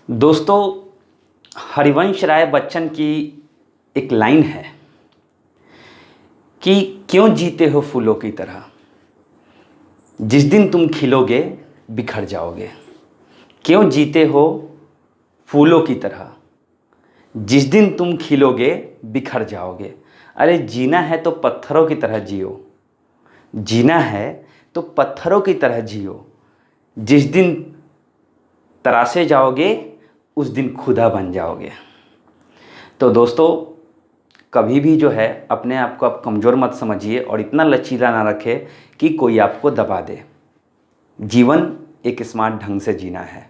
दोस्तों, हरिवंश राय बच्चन की एक लाइन है कि क्यों जीते हो फूलों की तरह, जिस दिन तुम खिलोगे बिखर जाओगे। क्यों जीते हो फूलों की तरह, जिस दिन तुम खिलोगे बिखर जाओगे। अरे जीना है तो पत्थरों की तरह जियो, जीना है तो पत्थरों की तरह जियो। जिस दिन तरासे जाओगे उस दिन खुदा बन जाओगे। तो दोस्तों, कभी भी जो है अपने आप को आप कमज़ोर मत समझिए और इतना लचीला ना रखें कि कोई आपको दबा दे। जीवन एक स्मार्ट ढंग से जीना है।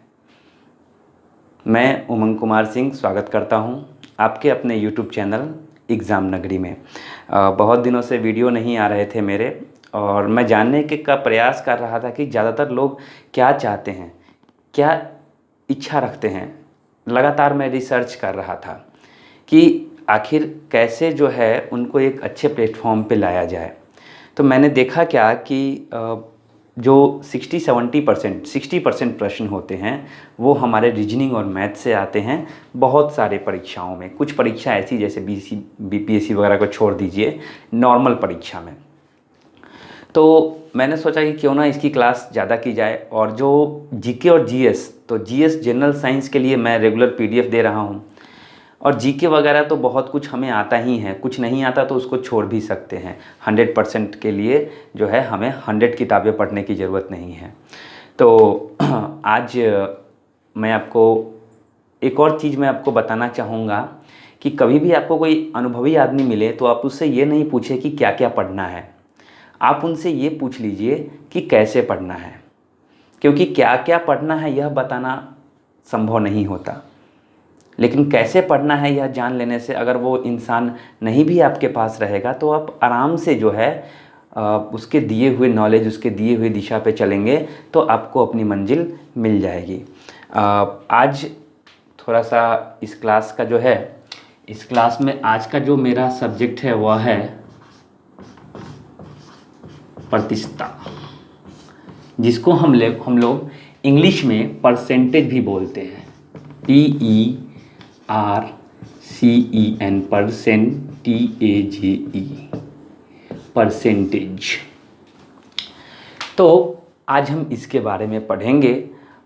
मैं उमंग कुमार सिंह स्वागत करता हूं आपके अपने YouTube चैनल एग्ज़ाम नगरी में। बहुत दिनों से वीडियो नहीं आ रहे थे मेरे, और मैं जानने के का प्रयास कर रहा था कि ज़्यादातर लोग क्या चाहते हैं, क्या इच्छा रखते हैं। लगातार मैं रिसर्च कर रहा था कि आखिर कैसे जो है उनको एक अच्छे प्लेटफॉर्म पे लाया जाए। तो मैंने देखा क्या कि जो 60% प्रश्न होते हैं वो हमारे रीजनिंग और मैथ से आते हैं बहुत सारे परीक्षाओं में। कुछ परीक्षा ऐसी जैसे BPSC वगैरह को छोड़ दीजिए, नॉर्मल परीक्षा में। तो मैंने सोचा कि क्यों ना इसकी क्लास ज़्यादा की जाए। और जो जीके और जीएस, तो जीएस जनरल साइंस के लिए मैं रेगुलर PDF दे रहा हूँ, और जीके वगैरह तो बहुत कुछ हमें आता ही है, कुछ नहीं आता तो उसको छोड़ भी सकते हैं। 100% के लिए जो है हमें 100 किताबें पढ़ने की ज़रूरत नहीं है। तो आज मैं आपको एक और चीज़ मैं आपको बताना चाहूँगा कि कभी भी आपको कोई अनुभवी आदमी मिले तो आप उससे ये नहीं पूछे कि क्या क्या पढ़ना है, आप उनसे ये पूछ लीजिए कि कैसे पढ़ना है। क्योंकि क्या क्या पढ़ना है यह बताना संभव नहीं होता, लेकिन कैसे पढ़ना है यह जान लेने से अगर वो इंसान नहीं भी आपके पास रहेगा तो आप आराम से जो है उसके दिए हुए नॉलेज, उसके दिए हुए दिशा पे चलेंगे तो आपको अपनी मंजिल मिल जाएगी। आज थोड़ा सा इस क्लास का जो है, इस क्लास में आज का जो मेरा सब्जेक्ट है वह है प्रतिशतता, जिसको हम लोग इंग्लिश में परसेंटेज भी बोलते हैं। PERCEN, TAGE, percentage. तो आज हम इसके बारे में पढ़ेंगे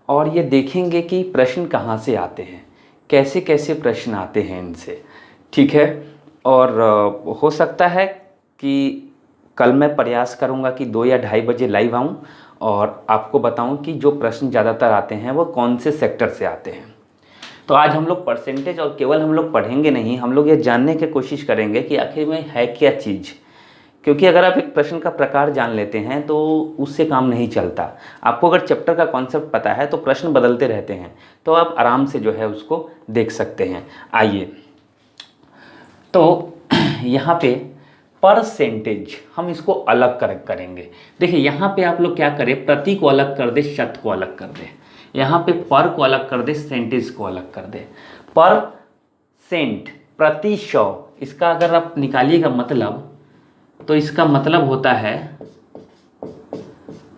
और ये देखेंगे कि प्रश्न कहाँ से आते हैं, कैसे कैसे प्रश्न आते हैं इनसे, ठीक है। और हो सकता है कि कल मैं प्रयास करूंगा कि 2 या 2:30 बजे लाइव आऊं और आपको बताऊं कि जो प्रश्न ज़्यादातर आते हैं वो कौन से सेक्टर से आते हैं। तो आज हम लोग परसेंटेज, और केवल हम लोग पढ़ेंगे नहीं, हम लोग ये जानने की कोशिश करेंगे कि आखिर में है क्या चीज़। क्योंकि अगर आप एक प्रश्न का प्रकार जान लेते हैं तो उससे काम नहीं चलता। आपको अगर चैप्टर का कॉन्सेप्ट पता है तो प्रश्न बदलते रहते हैं, तो आप आराम से जो है उसको देख सकते हैं। आइए, तो यहाँ पे परसेंटेज हम इसको अलग करेंगे। देखिए यहाँ पे आप लोग क्या करें, प्रति को अलग कर दे, शत को अलग कर दे। यहाँ पे पर को अलग कर दे, सेंटेज को अलग कर दे। पर सेंट, प्रति 100, इसका अगर आप निकालिएगा मतलब, तो इसका मतलब होता है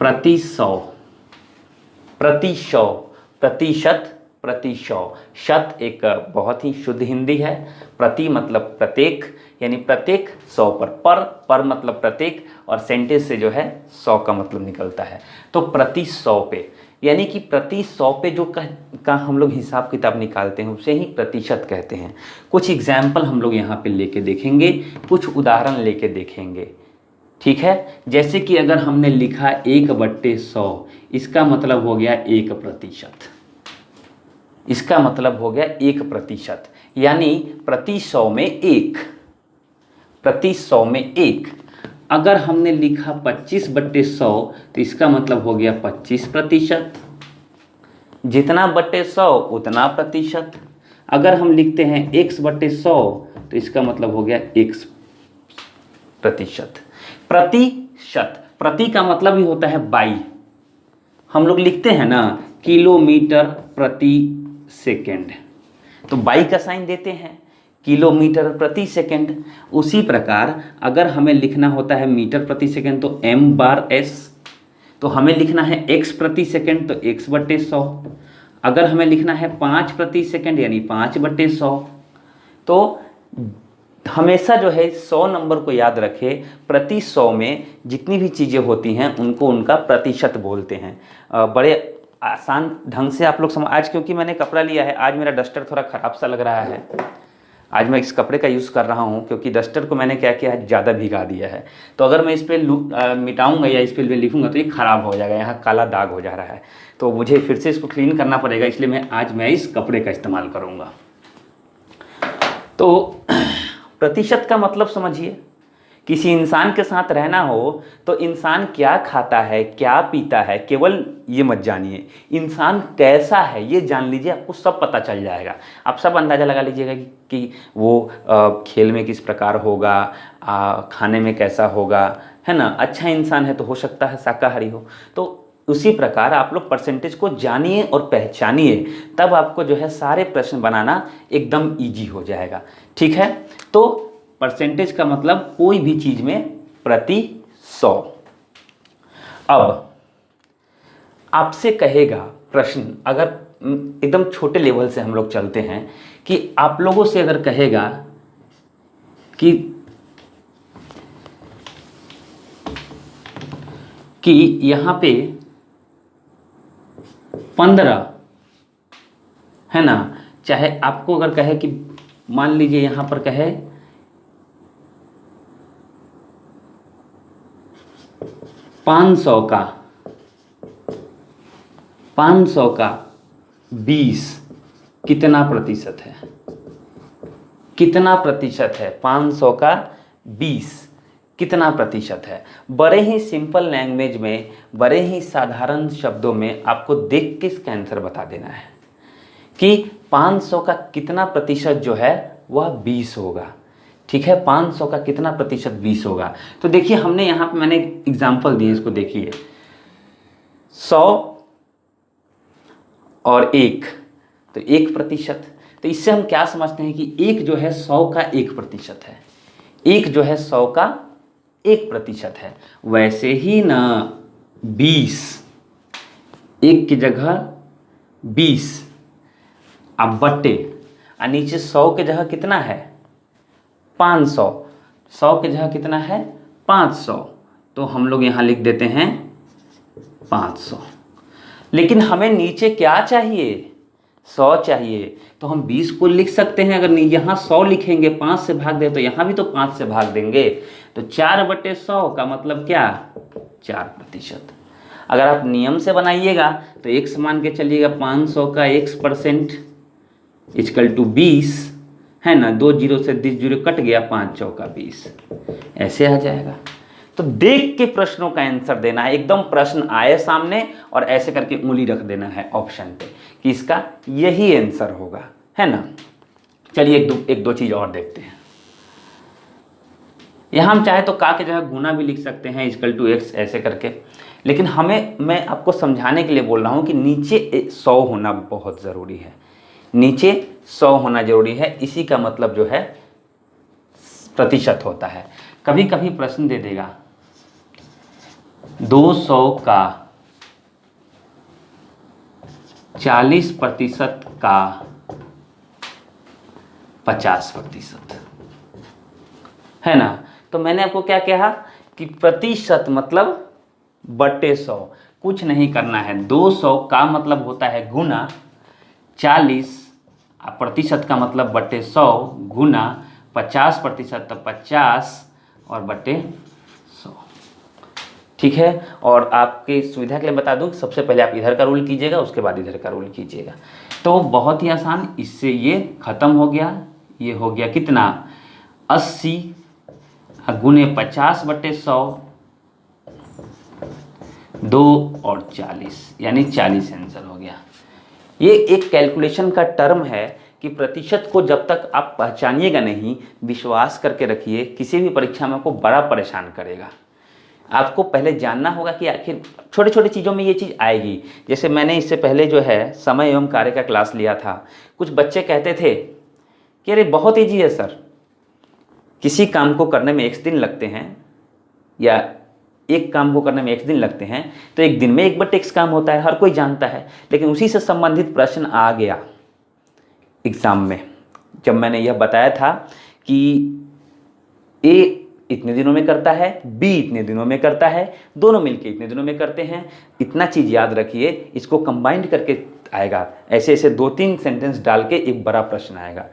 प्रति 100, प्रति 100, प्रतिशत, प्रति 100। शत एक बहुत ही शुद्ध हिंदी है। प्रति मतलब प्रत्येक, यानी प्रत्येक 100 पर मतलब प्रत्येक, और सेंटेज से जो है 100 का मतलब निकलता है। तो प्रति 100 पे, यानी कि प्रति 100 पे जो का हम लोग हिसाब किताब निकालते हैं उसे ही प्रतिशत कहते हैं। कुछ एग्जाम्पल हम लोग यहाँ पे लेके देखेंगे, कुछ उदाहरण लेके देखेंगे, ठीक है। जैसे कि अगर हमने लिखा 1/100, इसका मतलब हो गया 1%, इसका मतलब हो गया 1%, यानी प्रति 100 में 1, प्रति 100 में 1। अगर हमने लिखा 25/100 तो इसका मतलब हो गया 25%, जितना बटे 100 उतना प्रतिशत। अगर हम लिखते हैं x/100 तो इसका मतलब हो गया x प्रतिशत। प्रतिशत, प्रति का मतलब ही होता है बाई। हम लोग लिखते हैं ना किलोमीटर प्रति सेकेंड, तो बाई का साइन देते हैं, किलोमीटर प्रति सेकेंड। उसी प्रकार अगर हमें लिखना होता है मीटर प्रति सेकेंड तो m/s, तो हमें लिखना है x प्रति सेकेंड तो x/100। अगर हमें लिखना है 5 प्रति सेकंड यानी 5/100, तो हमेशा जो है 100 नंबर को याद रखें, प्रति 100 में जितनी भी चीज़ें होती हैं उनको उनका प्रतिशत बोलते हैं। बड़े आसान ढंग से आप लोग समझ। आज क्योंकि मैंने कपड़ा लिया है, आज मेरा डस्टर थोड़ा ख़राब सा लग रहा है, आज मैं इस कपड़े का यूज़ कर रहा हूँ क्योंकि डस्टर को मैंने क्या किया है, ज़्यादा भिगा दिया है। तो अगर मैं इस पर मिटाऊंगा या इस पर लिखूंगा तो ये ख़राब हो जाएगा, यहाँ काला दाग हो जा रहा है, तो मुझे फिर से इसको क्लीन करना पड़ेगा, इसलिए आज मैं इस कपड़े का इस्तेमाल करूँगा। तो प्रतिशत का मतलब समझिए, किसी इंसान के साथ रहना हो तो इंसान क्या खाता है, क्या पीता है, केवल ये मत जानिए, इंसान कैसा है ये जान लीजिए, आपको सब पता चल जाएगा। आप सब अंदाज़ा लगा लीजिएगा कि वो खेल में किस प्रकार होगा, खाने में कैसा होगा, है ना। अच्छा इंसान है तो हो सकता है शाकाहारी हो। तो उसी प्रकार आप लोग परसेंटेज को जानिए और पहचानिए, तब आपको जो है सारे प्रश्न बनाना एकदम ईजी हो जाएगा। ठीक है, तो परसेंटेज का मतलब कोई भी चीज में प्रति 100। अब आपसे कहेगा प्रश्न, अगर एकदम छोटे लेवल से हम लोग चलते हैं, कि आप लोगों से अगर कहेगा कि यहां पे 15 है ना, चाहे आपको अगर कहे कि मान लीजिए यहां पर कहे 500 का 20 कितना प्रतिशत है, कितना प्रतिशत है, 500 का 20 कितना प्रतिशत है। बड़े ही सिंपल लैंग्वेज में, बड़े ही साधारण शब्दों में आपको देख के इसका आंसर बता देना है कि 500 का कितना प्रतिशत जो है वह 20 होगा। ठीक है, 500 का कितना प्रतिशत 20 होगा। तो देखिए हमने यहाँ पे मैंने एग्जाम्पल दिए, इसको देखिए, 100 और 1, तो 1%। तो इससे हम क्या समझते हैं कि 1 जो है 100 का 1% है, 1 जो है 100 का 1% है। वैसे ही ना 20, 1 की जगह 20, अब बट्टे, और नीचे 100 के जगह कितना है 500, 100 के जगह कितना है 500, तो हम लोग यहाँ लिख देते हैं 500। लेकिन हमें नीचे क्या चाहिए, 100 चाहिए, तो हम 20 को लिख सकते हैं। अगर यहाँ 100 लिखेंगे, 5 से भाग दे तो यहाँ भी तो 5 से भाग देंगे, तो 4/100 का मतलब क्या 4%। अगर आप नियम से बनाइएगा तो एक समान के चलिएगा, 500 का 1% इक्वल टू 20 है ना, 2 जीरो से 20 जीरो कट गया, 5 चौका 20, ऐसे आ जाएगा। तो देख के प्रश्नों का आंसर देना है, एकदम प्रश्न आए सामने और ऐसे करके उंगली रख देना है ऑप्शन पे कि इसका यही आंसर होगा, है ना। चलिए एक दो चीज और देखते हैं। यहां हम चाहे तो का के जगह गुना भी लिख सकते हैं, इक्वल टू x ऐसे करके, लेकिन मैं आपको समझाने के लिए बोल रहा हूं कि नीचे 100 होना बहुत ज़रूरी है, नीचे 100 होना जरूरी है। इसी का मतलब जो है प्रतिशत होता है। कभी कभी प्रश्न दे देगा 200 का 40% का 50%, है ना। तो मैंने आपको क्या कहा कि प्रतिशत मतलब बट्टे 100, कुछ नहीं करना है। 200 का मतलब होता है गुना 40, प्रतिशत का मतलब बट्टे 100 गुना 50%, तो 50 और बट्टे 100। ठीक है, और आपकी सुविधा के लिए बता दूं, सबसे पहले आप इधर का रूल कीजिएगा, उसके बाद इधर का रूल कीजिएगा। तो बहुत ही आसान, इससे ये खत्म हो गया। ये हो गया कितना 80 गुने 50/100, 2 और 40 यानी 40 आंसर हो गया। ये एक कैलकुलेशन का टर्म है कि प्रतिशत को जब तक आप पहचानिएगा नहीं, विश्वास करके रखिए, किसी भी परीक्षा में आपको बड़ा परेशान करेगा। आपको पहले जानना होगा कि आखिर छोटे छोटे चीज़ों में ये चीज़ आएगी। जैसे मैंने इससे पहले जो है समय एवं कार्य का क्लास लिया था, कुछ बच्चे कहते थे कि अरे बहुत ईजी है सर, किसी काम को करने में 1 दिन लगते हैं या एक काम को करने में x दिन लगते हैं तो एक दिन में 1/x काम होता है, हर कोई जानता है। लेकिन उसी से संबंधित प्रश्न आ गया एग्जाम में, जब मैंने यह बताया था कि ए इतने दिनों में करता है, बी इतने दिनों में करता है, दोनों मिलके इतने दिनों में करते हैं। इतना चीज़ याद रखिए, इसको कंबाइंड करके आएगा, ऐसे ऐसे 2-3 सेंटेंस डाल के एक बड़ा प्रश्न आएगा।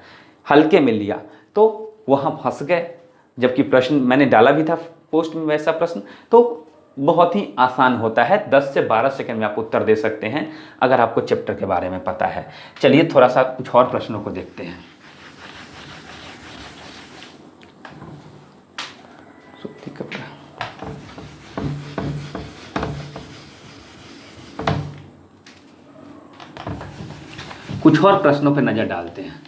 हल्के में लिया तो वहाँ फंस गए, जबकि प्रश्न मैंने डाला भी था पोस्ट में वैसा प्रश्न। तो बहुत ही आसान होता है, 10 से 12 सेकंड में आप उत्तर दे सकते हैं अगर आपको चैप्टर के बारे में पता है। चलिए थोड़ा सा कुछ और प्रश्नों को देखते हैं। कुछ और प्रश्नों पर नजर डालते हैं,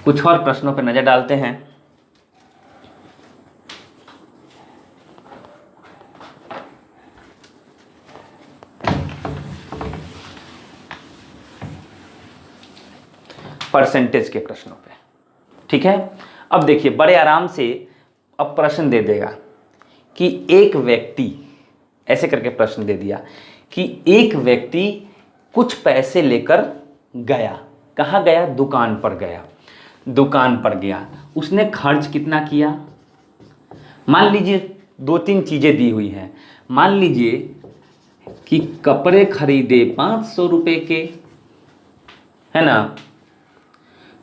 कुछ और प्रश्नों पर नजर डालते हैं। परसेंटेज के प्रश्नों पे, ठीक है। अब देखिए बड़े आराम से अब प्रश्न दे देगा कि एक व्यक्ति, ऐसे करके प्रश्न दे दिया कि एक व्यक्ति कुछ पैसे लेकर गया। कहाँ गया? दुकान पर गया। दुकान पर गया, उसने खर्च कितना किया? मान लीजिए 2-3 चीज़ें दी हुई हैं। मान लीजिए कि कपड़े खरीदे 500 रुपये के, है ना,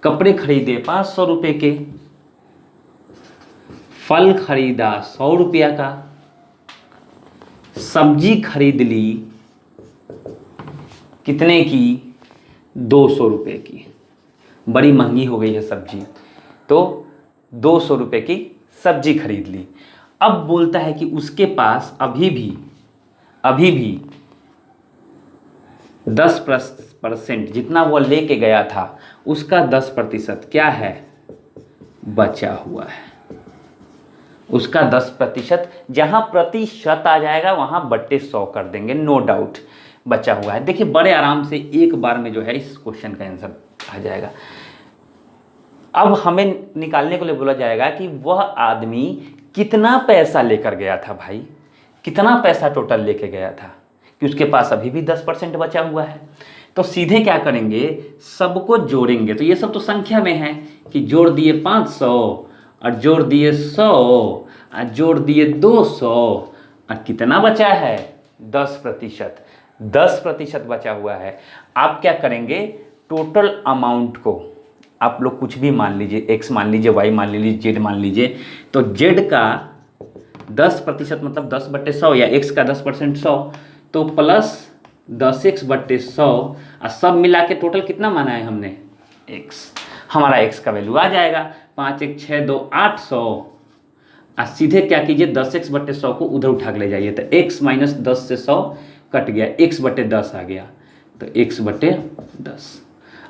कपड़े खरीदे 500 रुपये के, फल खरीदा 100 रुपया का, सब्जी खरीद ली कितने की? 200 रुपये की। बड़ी महंगी हो गई है सब्जी, तो 200 रुपये की सब्जी खरीद ली। अब बोलता है कि उसके पास अभी भी 10% जितना वो लेके गया था उसका 10% क्या है? बचा हुआ है। उसका 10%, जहां प्रतिशत आ जाएगा वहां बट्टे 100 कर देंगे, नो डाउट बचा हुआ है। देखिए बड़े आराम से एक बार में जो है इस क्वेश्चन का आंसर आ जाएगा। अब हमें निकालने के लिए बोला जाएगा कि वह आदमी कितना पैसा लेकर गया था। भाई कितना पैसा टोटल लेके गया था, कि उसके पास अभी भी 10% बचा हुआ है। तो सीधे क्या करेंगे, सबको जोड़ेंगे। तो ये सब तो संख्या में है कि जोड़ दिए 500 और जोड़ दिए 100 और जोड़ दिए 200 और कितना बचा है? 10%। 10% बचा हुआ है। आप क्या करेंगे, टोटल अमाउंट को आप लोग कुछ भी मान लीजिए, x मान लीजिए, y मान लीजिए, z मान लीजिए। तो z का 10% मतलब 10/100 या x का 10% 100, तो प्लस 10x/100 और सब मिला के टोटल कितना माना है हमने? x। हमारा x का वैल्यू आ जाएगा 5 1 6 2 800। और सीधे क्या कीजिए, 10x/100 को उधर उठा के ले जाइए, तो x माइनस 10 से 100 कट गया, x/10 आ गया, तो x/10।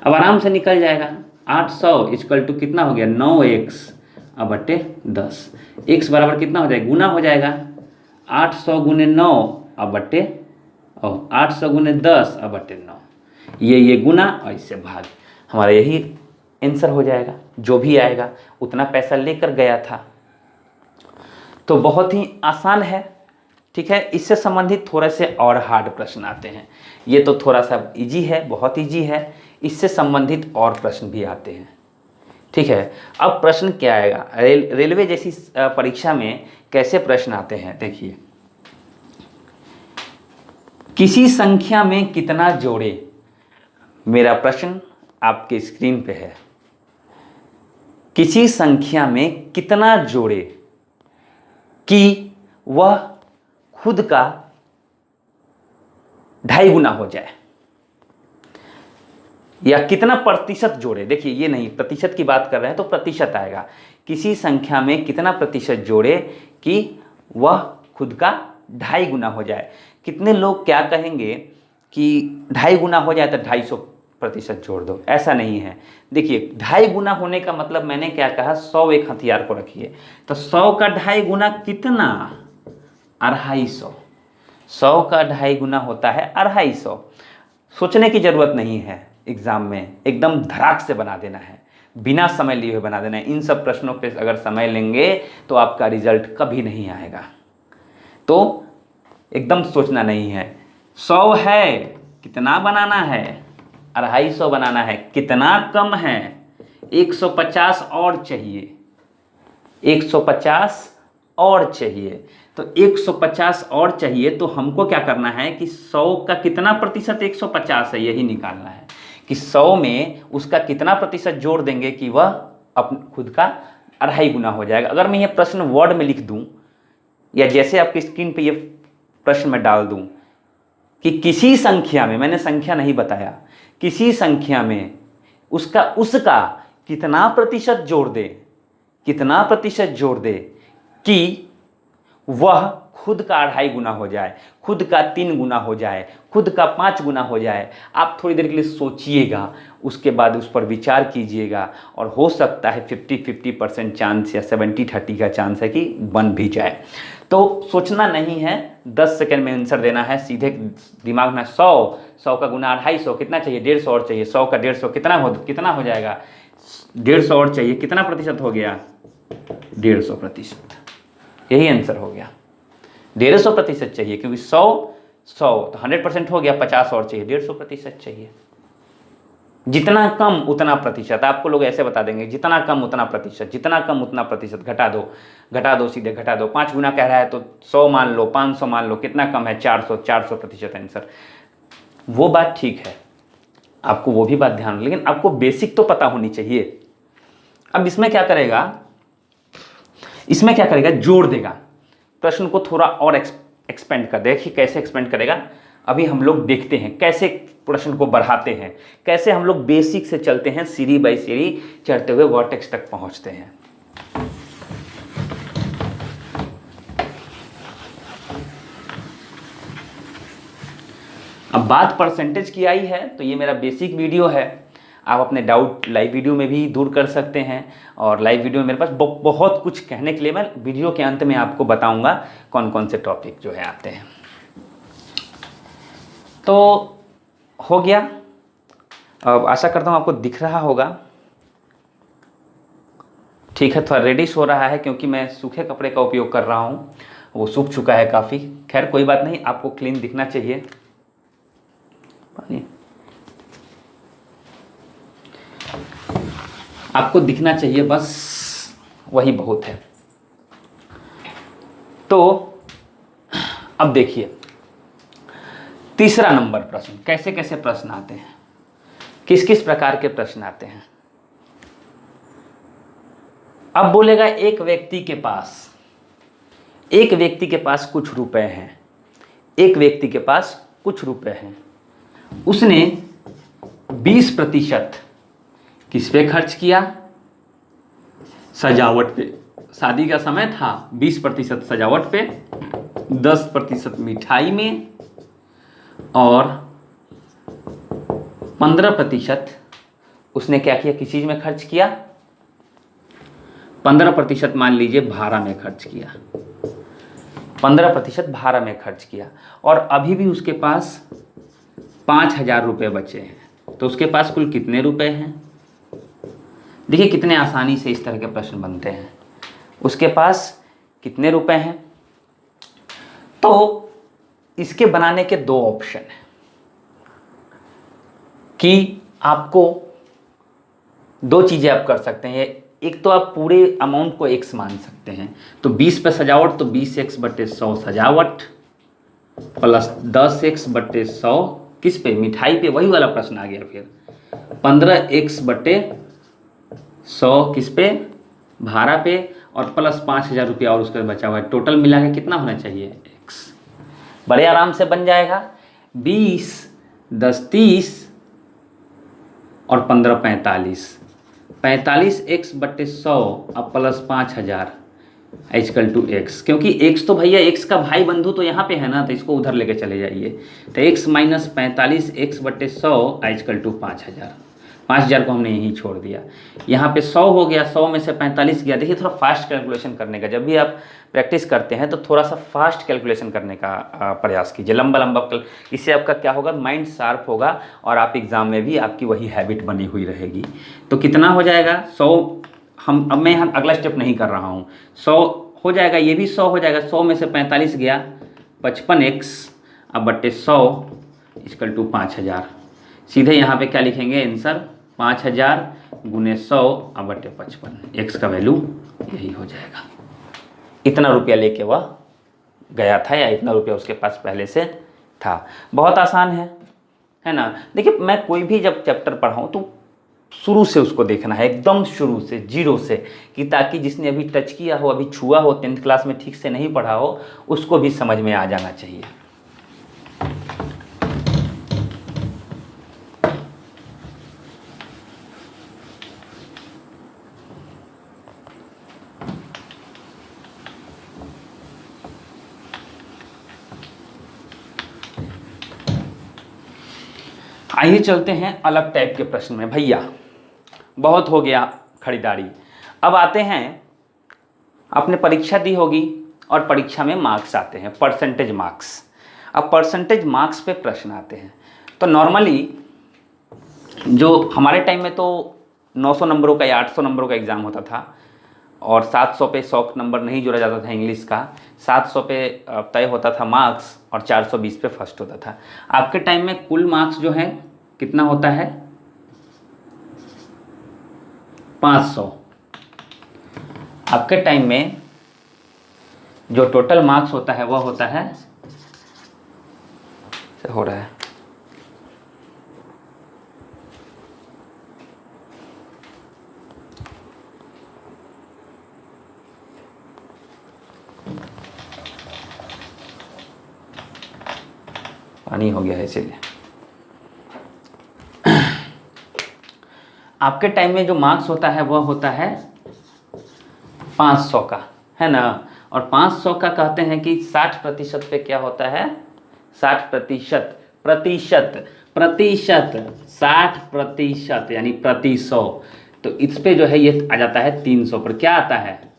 अब आराम से निकल जाएगा। 800 इक्वल टू कितना हो गया? 9x/10। x बराबर कितना हो जाएगा? गुना हो जाएगा 800 गुने 9 बटे 800 गुने 10/9। ये गुना और इससे भाग, हमारा यही आंसर हो जाएगा। जो भी आएगा उतना पैसा लेकर गया था। तो बहुत ही आसान है, ठीक है। इससे संबंधित थोड़े से और हार्ड प्रश्न आते हैं। ये तो थोड़ा सा इजी है, बहुत इजी है। इससे संबंधित और प्रश्न भी आते हैं, ठीक है। अब प्रश्न क्या आएगा, रेलवे जैसी परीक्षा में कैसे प्रश्न आते हैं, देखिए। किसी संख्या में कितना जोड़े, मेरा प्रश्न आपके स्क्रीन पे है। किसी संख्या में कितना जोड़े कि वह खुद का 2.5 गुना हो जाए, या कितना प्रतिशत जोड़े। देखिए ये नहीं, प्रतिशत की बात कर रहे हैं तो प्रतिशत आएगा। किसी संख्या में कितना प्रतिशत जोड़े कि वह खुद का 2.5 गुना हो जाए। कितने लोग क्या कहेंगे कि 2.5 गुना हो जाए तो 250% जोड़ दो, ऐसा नहीं है। देखिए 2.5 गुना होने का मतलब मैंने क्या कहा, 100 एक हथियार को रखिए, तो 100 का 2.5 गुना कितना? 250। 100 का 2.5 गुना होता है 250। सोचने की जरूरत नहीं है, एग्जाम में एकदम धड़ाक से बना देना है, बिना समय लिए हुए बना देना है। इन सब प्रश्नों पे अगर समय लेंगे तो आपका रिजल्ट कभी नहीं आएगा, तो एकदम सोचना नहीं है। 100 है, कितना बनाना है? 250 बनाना है। कितना कम है? 150 और चाहिए, 150 और चाहिए। तो 150 और चाहिए, तो हमको क्या करना है कि 100 का कितना प्रतिशत 150 है, यही निकालना है कि 100 में उसका कितना प्रतिशत जोड़ देंगे कि वह खुद का 2.5 गुना हो जाएगा। अगर मैं ये प्रश्न वर्ड में लिख दूं, या जैसे आपकी स्क्रीन पे ये प्रश्न में डाल दूं कि किसी संख्या में, मैंने संख्या नहीं बताया, किसी संख्या में उसका कितना प्रतिशत जोड़ दे, कितना प्रतिशत जोड़ दे कि वह खुद का 2.5 गुना हो जाए, खुद का 3 गुना हो जाए, खुद का 5 गुना हो जाए। आप थोड़ी देर के लिए सोचिएगा, उसके बाद उस पर विचार कीजिएगा, और हो सकता है 50-50% चांस या 70-30 का चांस है कि बन भी जाए। तो सोचना नहीं है, 10 सेकंड में आंसर देना है। सीधे दिमाग में 100 का गुना 250 कितना चाहिए? 150 और चाहिए। 100 का 150 कितना हो जाएगा? 150 और चाहिए, कितना प्रतिशत हो गया? 150%। यही आंसर हो गया। 150% चाहिए, क्योंकि 100 तो 100% हो गया, 50 और चाहिए, 150% चाहिए। जितना कम उतना प्रतिशत, आपको लोग ऐसे बता देंगे, जितना कम उतना प्रतिशत, जितना कम उतना प्रतिशत, घटा दो, सीधे घटा दो। 5 गुना कह रहा है तो 100 मान लो, 500 मान लो, कितना कम है? 400% आंसर। वो बात ठीक है, आपको वो भी बात ध्यान, लेकिन आपको बेसिक तो पता होनी चाहिए। अब इसमें क्या करेगा, जोड़ देगा। प्रश्न को थोड़ा और एक्सपेंड कर, देखिए कैसे एक्सपेंड करेगा। अभी हम लोग देखते हैं कैसे प्रश्न को बढ़ाते हैं, कैसे हम लोग बेसिक से चलते हैं, सीढ़ी बाई सीढ़ी चढ़ते हुए वर्टेक्स तक पहुंचते हैं। अब बात परसेंटेज की आई है, तो ये मेरा बेसिक वीडियो है। आप अपने डाउट लाइव वीडियो में भी दूर कर सकते हैं, और लाइव वीडियो में मेरे पास बहुत कुछ कहने के लिए, मैं वीडियो के अंत में आपको बताऊंगा कौन कौन से टॉपिक जो है आते हैं। तो हो गया। अब आशा करता हूँ आपको दिख रहा होगा। ठीक है, थोड़ा रेडिश हो रहा है क्योंकि मैं सूखे कपड़े का उपयोग कर रहा हूँ, वो सूख चुका है काफ़ी। खैर कोई बात नहीं, आपको क्लीन दिखना चाहिए। आपको दिखना चाहिए, बस वही बहुत है। तो अब देखिए तीसरा नंबर प्रश्न, कैसे कैसे प्रश्न आते हैं, किस किस प्रकार के प्रश्न आते हैं। अब बोलेगा एक व्यक्ति के पास कुछ रुपए हैं, एक व्यक्ति के पास कुछ रुपए हैं, उसने 20% किस पे खर्च किया? सजावट पे। शादी का समय था, 20% सजावट पे, 10% मिठाई में, और 15% उसने क्या किया, किस चीज में खर्च किया? 15% मान लीजिए भाड़ा में खर्च किया, 15% भाड़ा में खर्च किया, और अभी भी उसके पास 5,000 रुपये बचे हैं। तो उसके पास कुल कितने रुपए हैं? देखिए कितने आसानी से इस तरह के प्रश्न बनते हैं। उसके पास कितने रुपए हैं? तो इसके बनाने के 2 ऑप्शन हैं कि आपको 2 चीजें आप कर सकते हैं। एक तो आप पूरे अमाउंट को x मान सकते हैं, तो 20 पे सजावट, तो 20x/100 सजावट, प्लस 10x/100 किस पे? मिठाई पे। वही वाला प्रश्न आ गया फिर। 15x/100 किस पे? भाड़ा पे, और प्लस 5,000 रुपया और उसका बचा हुआ है। टोटल मिला के कितना होना चाहिए? x। बड़े आराम से बन जाएगा। 20, 10, 30 और 15, 45। 45x/100 और प्लस 5,000 = x। क्योंकि x तो भैया x का भाई बंधु तो यहाँ पे है ना, तो इसको उधर लेके चले जाइए। तो x - 45x/100 = 5,000। 5,000 को हमने यहीं छोड़ दिया। यहाँ पे 100 हो गया, 100 में से 45 गया। देखिए थोड़ा फास्ट कैलकुलेशन करने का, जब भी आप प्रैक्टिस करते हैं तो थोड़ा सा फास्ट कैलकुलेशन करने का प्रयास कीजिए। लंबा इससे आपका क्या होगा, माइंड शार्प होगा, और आप एग्ज़ाम में भी आपकी वही हैबिट बनी हुई रहेगी। तो कितना हो जाएगा? 100। मैं अगला स्टेप नहीं कर रहा हूँ। 100 हो जाएगा, ये भी 100 हो जाएगा। 100 में से 45 गया 55x अब बट्टे 100 इक्वल टू 5000। सीधे यहाँ पे क्या लिखेंगे आंसर, 5000 गुने 100 अब बट्टे 55, x का वैल्यू यही हो जाएगा। इतना रुपया लेके वह गया था या इतना रुपया उसके पास पहले से था। बहुत आसान है ना। देखिए मैं कोई भी जब चैप्टर पढ़ाऊँ तो शुरू से उसको देखना है, एकदम शुरू से, जीरो से, कि ताकि जिसने अभी टच किया हो, अभी छुआ हो, 10th क्लास में ठीक से नहीं पढ़ा हो, उसको भी समझ में आ जाना चाहिए। आइए चलते हैं अलग टाइप के प्रश्न में। भैया बहुत हो गया खरीदारी, अब आते हैं, आपने परीक्षा दी होगी और परीक्षा में मार्क्स आते हैं, परसेंटेज मार्क्स। अब परसेंटेज मार्क्स पे प्रश्न आते हैं तो नॉर्मली जो हमारे टाइम में तो 900 नंबरों का या 800 नंबरों का एग्ज़ाम होता था और 700 पे 100 नंबर नहीं जोड़ा जाता था इंग्लिश का, 700 पे तय होता था मार्क्स और 420 पे फर्स्ट होता था। आपके टाइम में कुल मार्क्स जो है कितना होता है, 500। आपके टाइम में जो टोटल मार्क्स होता है वह होता है, हो रहा है, पानी हो गया है इसीलिए। आपके टाइम में जो मार्क्स होता है वह होता है 500 का, है ना। और 500 का कहते हैं कि 60% पे क्या होता है, 60% प्रतिशत 60% यानी प्रति 100, तो इस पे जो है ये आ जाता है 300 पर क्या आता है,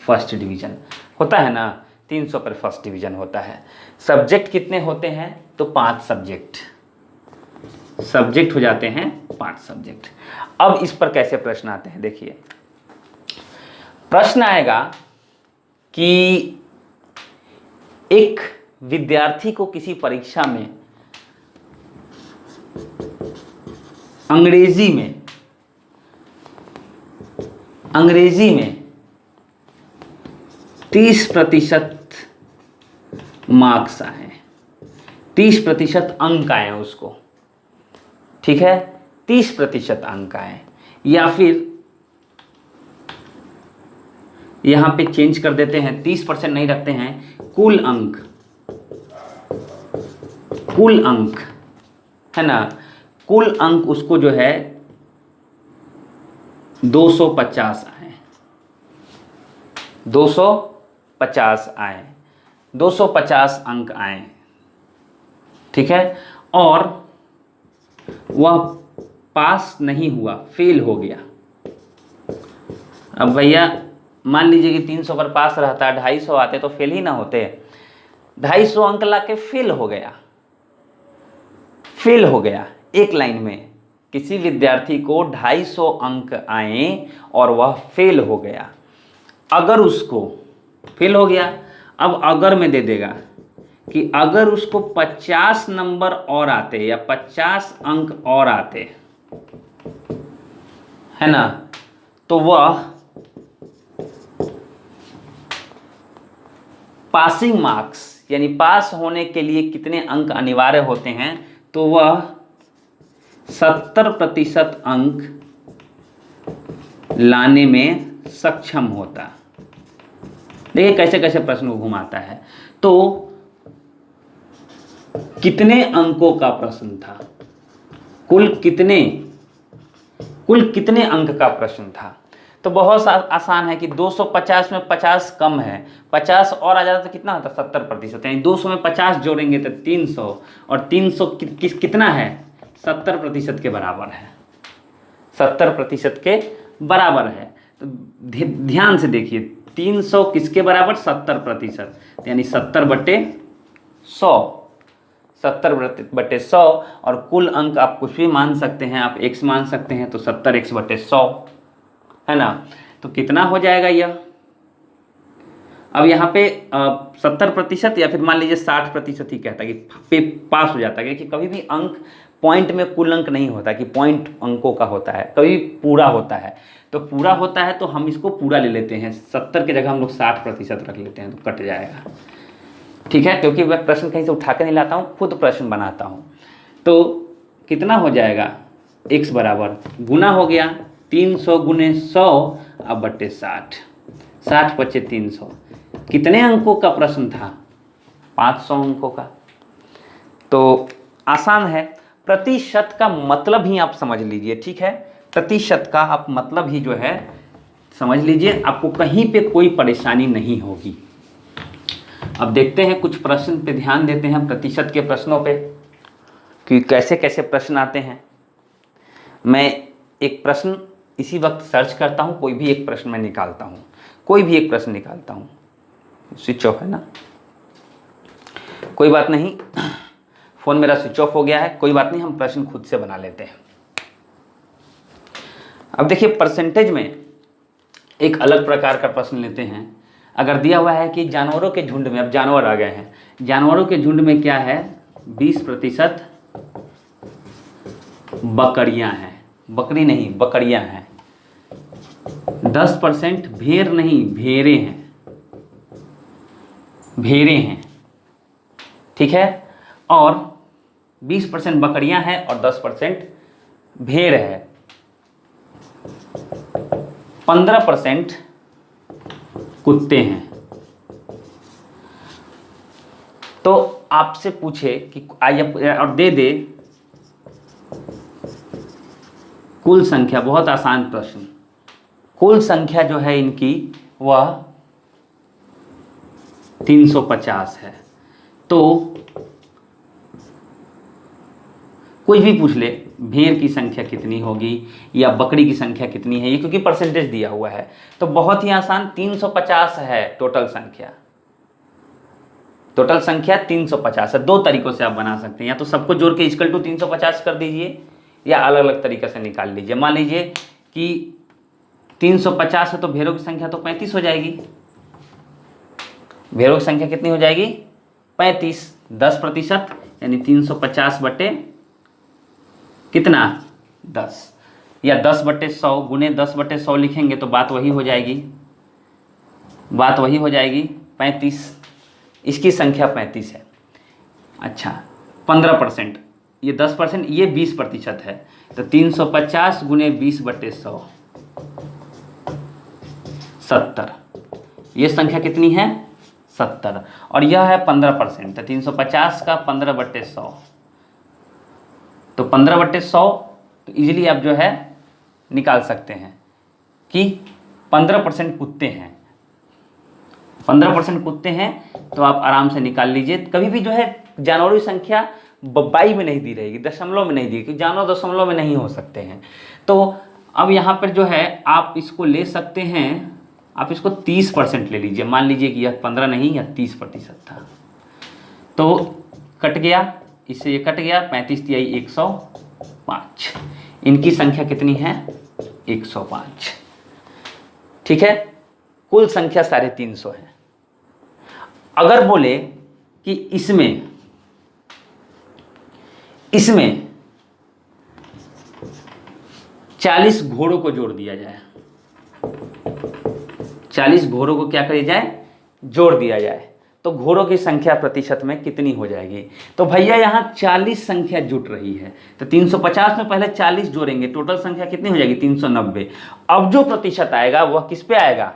फर्स्ट डिवीज़न होता है ना, 300 पर फर्स्ट डिवीज़न होता है। सब्जेक्ट कितने होते हैं, तो 5 सब्जेक्ट हो जाते हैं, 5 सब्जेक्ट। अब इस पर कैसे प्रश्न आते हैं, देखिए प्रश्न आएगा कि एक विद्यार्थी को किसी परीक्षा में अंग्रेजी में 30% मार्क्स आए, 30% अंक आए उसको, ठीक है, 30% अंक आए, या फिर यहां पे चेंज कर देते हैं, 30% नहीं रखते हैं, कुल अंक है ना, कुल अंक उसको जो है 250 आए, 250 आए, 250 अंक आए, ठीक है, और वह पास नहीं हुआ, फेल हो गया। अब भैया मान लीजिए कि 300 पर पास रहता, 250 आते तो फेल ही ना होते, 250 अंक लाके फेल हो गया। एक लाइन में किसी विद्यार्थी को 250 अंक आए और वह फेल हो गया। अगर उसको फेल हो गया, अब अगर में दे देगा कि अगर उसको 50 नंबर और आते या 50 अंक और आते, है ना, तो वह पासिंग मार्क्स यानी पास होने के लिए कितने अंक अनिवार्य होते हैं, तो वह 70% अंक लाने में सक्षम होता। देखिए कैसे कैसे प्रश्न को घुमाता है। तो कितने अंकों का प्रश्न था, कुल कितने अंक का प्रश्न था, तो बहुत आसान है कि 250 में 50 कम है, 50 और आ जाता तो कितना होता, 70%, यानी 200 में 50 जोड़ेंगे तो 300, और 300 कितना है, 70% के बराबर है, 70% के बराबर है। तो ध्यान से देखिए, 300 किसके बराबर, 70%, यानी 70/100, 70/100, और कुल अंक आप कुछ भी मान सकते हैं, आप x मान सकते हैं, तो 70x/100 है ना। तो कितना हो जाएगा यह, अब यहाँ पे 70% या फिर मान लीजिए 60% ही कहता है कि पास हो जाता है, कि कभी भी अंक पॉइंट में कुल अंक नहीं होता कि पॉइंट अंकों का होता है, कभी पूरा होता है। तो पूरा होता है तो हम इसको पूरा ले लेते हैं, 70 की जगह हम लोग 60% रख लेते हैं तो कट जाएगा। ठीक है, क्योंकि मैं प्रश्न कहीं से उठा कर नहीं लाता हूँ, खुद प्रश्न बनाता हूँ। तो कितना हो जाएगा, x बराबर गुना हो गया 300 गुने 100 अब बट्टे 60, 60 बच्चे 300। कितने अंकों का प्रश्न था, 500 अंकों का। तो आसान है, प्रतिशत का मतलब ही आप समझ लीजिए। ठीक है, प्रतिशत का आप मतलब ही जो है समझ लीजिए, आपको कहीं पे कोई परेशानी नहीं होगी। अब देखते हैं कुछ प्रश्न पे ध्यान देते हैं, प्रतिशत के प्रश्नों पे कि कैसे कैसे प्रश्न आते हैं। मैं एक प्रश्न इसी वक्त सर्च करता हूँ, कोई भी एक प्रश्न मैं निकालता हूँ, कोई भी एक प्रश्न निकालता हूँ। स्विच ऑफ है ना, कोई बात नहीं, फ़ोन मेरा स्विच ऑफ हो गया है, कोई बात नहीं, हम प्रश्न खुद से बना लेते हैं। अब देखिए परसेंटेज में एक अलग प्रकार का प्रश्न लेते हैं। अगर दिया हुआ है कि जानवरों के झुंड में, अब जानवर आ गए हैं, जानवरों के झुंड में क्या है, 20% बकरियां हैं, बकरी नहीं बकरियां हैं, 10% भेड़ नहीं भेड़े हैं, भेड़े हैं। ठीक है, और 20% बकरियां हैं और 10% भेड़ है, 15% कुत्ते हैं। तो आपसे पूछे कि आइए और दे दे कुल संख्या, बहुत आसान प्रश्न, कुल संख्या जो है इनकी वह 350 है। तो कोई भी पूछ ले भेड़ की संख्या कितनी होगी या बकरी की संख्या कितनी है, ये क्योंकि परसेंटेज दिया हुआ है तो बहुत ही आसान, 350 है टोटल संख्या। टोटल संख्या 350 है। दो तरीकों से आप बना सकते हैं, या तो सबको जोड़ के इक्वल टू 350 कर दीजिए या अलग अलग तरीके से निकाल लीजिए। मान लीजिए कि 350 है तो भेड़ों की संख्या तो 35 हो जाएगी, भेड़ों की संख्या कितनी हो जाएगी 35, 10% यानी 350 बटे कितना 10, या 10/100 गुने 10/100 लिखेंगे तो बात वही हो जाएगी, बात वही हो जाएगी 35, इसकी संख्या 35 है। अच्छा 15%, ये 10%, ये 20% है, तो 350 गुने 20/100 70, ये संख्या कितनी है 70, और यह है 15%, तो 350 का 15/100, तो 15/100 तो इजीली आप जो है निकाल सकते हैं कि 15% कुत्ते हैं, 15% कुत्ते हैं, तो आप आराम से निकाल लीजिए। कभी भी जो है जानवरों की संख्या बाई में नहीं दी रहेगी, दशमलव में नहीं दी, क्योंकि जानवर दशमलव में नहीं हो सकते हैं। तो अब यहाँ पर जो है आप इसको ले सकते हैं, आप इसको 30% ले लीजिए, मान लीजिए कि यह 15 नहीं या 30% था, तो कट गया, इससे ये कट गया, 35 तिहाई 105, इनकी संख्या कितनी है 105। ठीक है, कुल संख्या 350 है। अगर बोले कि इसमें 40 घोड़ों को जोड़ दिया जाए, 40 घोड़ों को क्या करी जाए, जोड़ दिया जाए, तो घोड़ों की संख्या प्रतिशत में कितनी हो जाएगी। तो भैया यहाँ 40 संख्या जुट रही है, तो 350 में पहले 40 जोड़ेंगे, टोटल संख्या कितनी हो जाएगी 390। अब जो प्रतिशत आएगा वह किस पे आएगा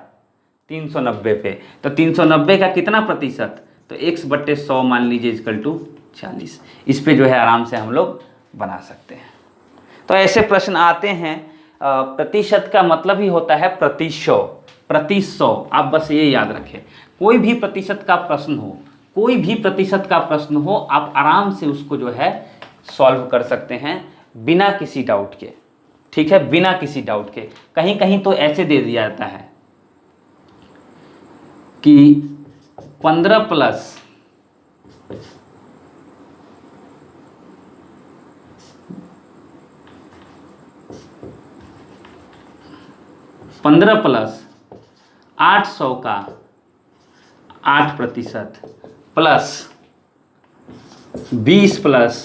390 पे, तो 390 का कितना प्रतिशत, तो x/100 मान लीजिए इक्वल टू 40। इस पे जो है आराम से हम लोग बना सकते हैं। तो ऐसे प्रश्न आते हैं। प्रतिशत का मतलब ही होता है प्रति 100, प्रति 100, आप बस ये याद रखें। कोई भी प्रतिशत का प्रश्न हो, कोई भी प्रतिशत का प्रश्न हो, आप आराम से उसको जो है सॉल्व कर सकते हैं बिना किसी डाउट के। ठीक है, बिना किसी डाउट के। कहीं कहीं तो ऐसे दे दिया जाता है कि 15 प्लस 800 का 8% प्लस 20 प्लस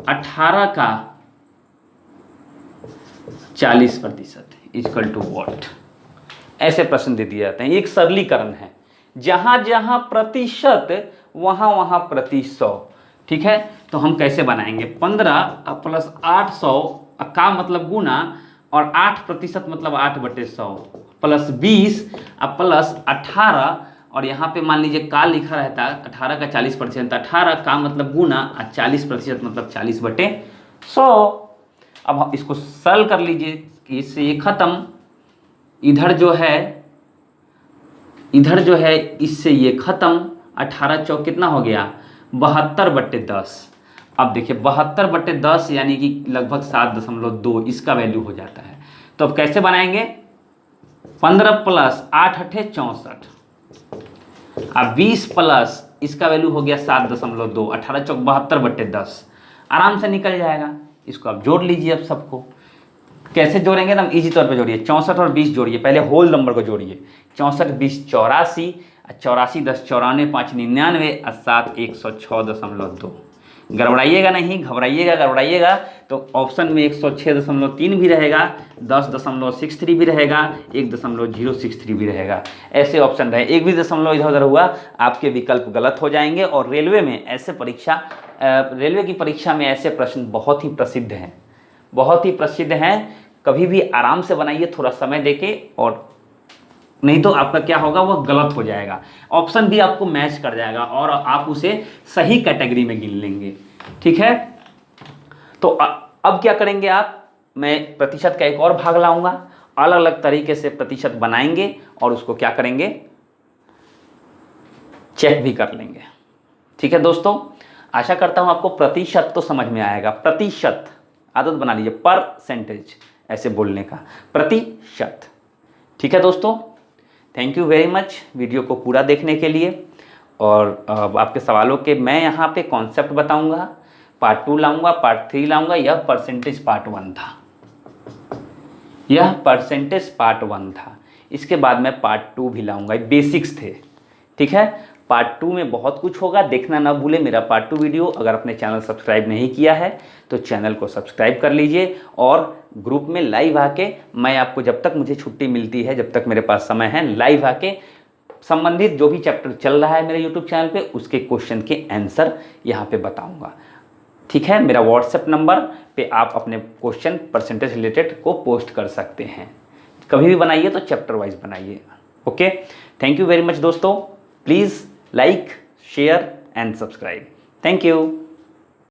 18 का 40% इक्वल टू व्हाट। ऐसे प्रश्न दे दिए जाते हैं। एक सरलीकरण है, जहां जहां प्रतिशत वहां वहां प्रति 100। ठीक है, तो हम कैसे बनाएंगे? 15 प्लस 800 का मतलब गुना, और 8% मतलब 8/100 प्लस 20 प्लस 18, और यहाँ पे मान लीजिए का लिखा रहता है 18 का 40%, 18 का मतलब गुना और 40% मतलब 40/100। अब हम इसको सरल कर लीजिए कि इससे ये खत्म, इधर जो है इससे ये खत्म। 18 चौक कितना हो गया? 72/10। अब देखिए 72/10 यानी कि लगभग 7.2 इसका वैल्यू हो जाता है। तो अब कैसे बनाएंगे? 15 प्लस 8 अठे 64, अब 20 प्लस इसका वैल्यू हो गया 7.2, 18 चौक 72/10 आराम से निकल जाएगा। इसको आप जोड़ लीजिए। अब सबको कैसे जोड़ेंगे? एकदम इजी तौर पे जोड़िए। 64 और 20 जोड़िए, पहले होल नंबर को जोड़िए। 64 20 84, 84 10 94, 5 99 और 7 106.2। गड़बड़ाइएगा नहीं, गड़बड़ाइएगा तो ऑप्शन में 106.3 भी रहेगा, 10.63 भी रहेगा, 1.063 भी रहेगा। ऐसे ऑप्शन रहे, एक भी दशमलव इधर उधर हुआ आपके विकल्प गलत हो जाएंगे। और रेलवे में ऐसे रेलवे की परीक्षा में ऐसे प्रश्न बहुत ही प्रसिद्ध हैं। कभी भी आराम से बनाइए, थोड़ा समय देके, और नहीं तो आपका क्या होगा, वो गलत हो जाएगा। ऑप्शन भी आपको मैच कर जाएगा और आप उसे सही कैटेगरी में गिन लेंगे। ठीक है, तो अब क्या करेंगे आप? मैं प्रतिशत का एक और भाग लाऊंगा, अलग अलग तरीके से प्रतिशत बनाएंगे और उसको क्या करेंगे, चेक भी कर लेंगे। ठीक है दोस्तों, आशा करता हूं आपको प्रतिशत तो समझ में आएगा। प्रतिशत आदत बना लीजिए, परसेंटेज ऐसे बोलने का, प्रतिशत। ठीक है दोस्तों, thank you very much video को पूरा देखने के लिए। और आपके सवालों के मैं यहाँ पे कॉन्सेप्ट बताऊंगा, पार्ट 2 लाऊंगा, पार्ट 3 लाऊंगा। यह परसेंटेज पार्ट 1 था, इसके बाद मैं पार्ट 2 भी लाऊंगा। बेसिक्स थे। ठीक है, पार्ट 2 में बहुत कुछ होगा, देखना ना भूले मेरा पार्ट 2 वीडियो। अगर अपने चैनल सब्सक्राइब नहीं किया है तो चैनल को सब्सक्राइब कर लीजिए, और ग्रुप में लाइव आके मैं आपको, जब तक मुझे छुट्टी मिलती है, जब तक मेरे पास समय है, लाइव आके संबंधित जो भी चैप्टर चल रहा है मेरे यूट्यूब चैनल पे, उसके क्वेश्चन के आंसर यहाँ पे बताऊँगा। ठीक है, मेरा व्हाट्सएप नंबर पे आप अपने क्वेश्चन परसेंटेज रिलेटेड को पोस्ट कर सकते हैं। कभी भी बनाइए तो चैप्टर वाइज बनाइए। Okay, thank you very much दोस्तों। Please like, share and subscribe. Thank you.